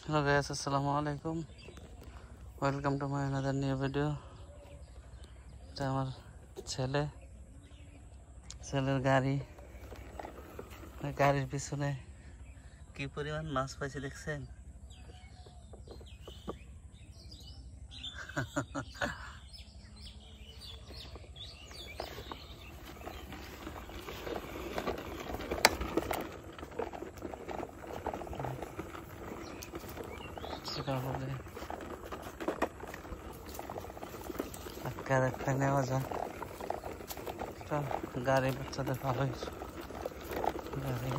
Hello guys, assalamu alaikum. Welcome to my another new video. এটা আমার ছেলের গাড়ির পিছনে কি পরিমাণ মাছ পাইছে দেখছেন? সেটা বলে একটা নেওয়া যায়। গাড়ি বাচ্চাদের ভালোই গাড়ি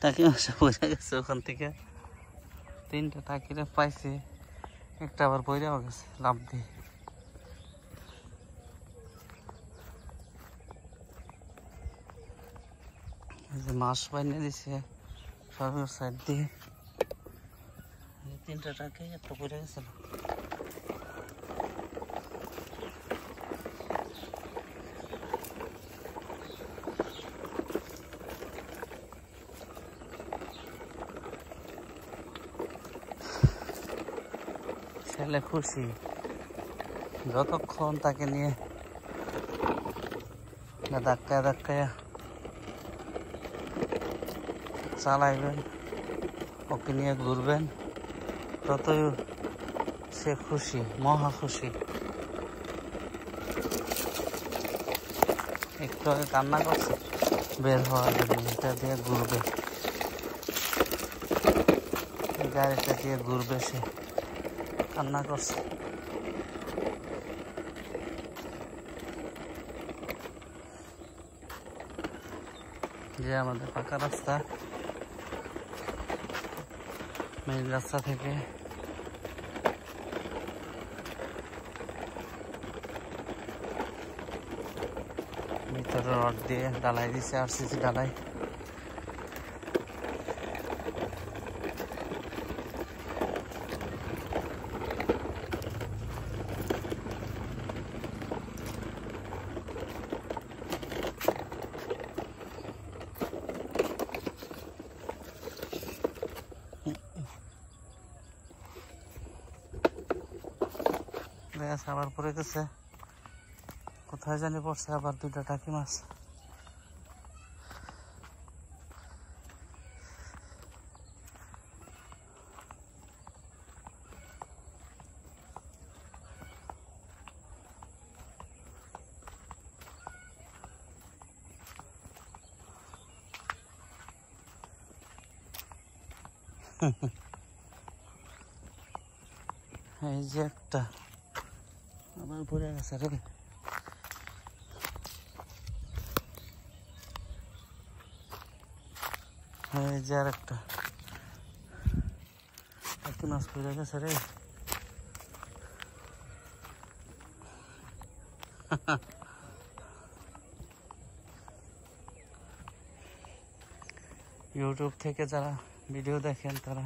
টাকি মাছ বোঝা গেছে ওখান থেকে 3টা টাকিরে পাইছি, একটা আবার বইরাও গেছে লাভ দিয়ে। মাছ বাইনে দিছে সবের সাইড দিয়ে, 3টা টাকি একটা বইরা গেছিল। ছেলে খুশি যতক্ষণ তাকে নিয়ে ধাক্কায় চালাইবেন, ওকে নিয়ে ঘুরবেন, ততই সে খুশি, মহা খুশি। একটু আগে কান্না করছে বের হওয়ার জন্য, এটা দিয়ে ঘুরবে, গাড়িটা দিয়ে ঘুরবে, সে কান্না করছে। যে আমাদের পাকা রাস্তা, মেইন রাস্তা থেকে ভিতরে রড দিয়ে ঢালাই দিছে, আরসিসি ঢালাই। আবার পড়ে গেছে, কোথায় জানি পড়ছে আবার 2টা টাকি মাছ। এই যে একটা আবার পড়ে গেছে রে। এই যে আর একটা মাছ পড়ে গেছে রে। ইউটিউব থেকে যারা ভিডিও দেখেন তারা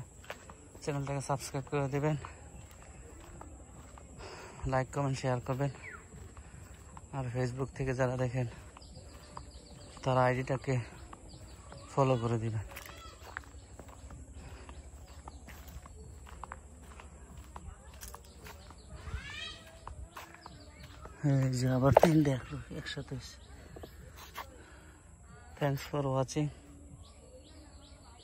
চ্যানেলটাকে সাবস্ক্রাইব করে দেবেন, লাইক কমেন্ট শেয়ার করবেন। আর ফেসবুক থেকে যারা দেখেন তারা আইডিটাকে ফলো করে দিবেন। এই যে আবার 3টা একসাথে। Thanks for watching.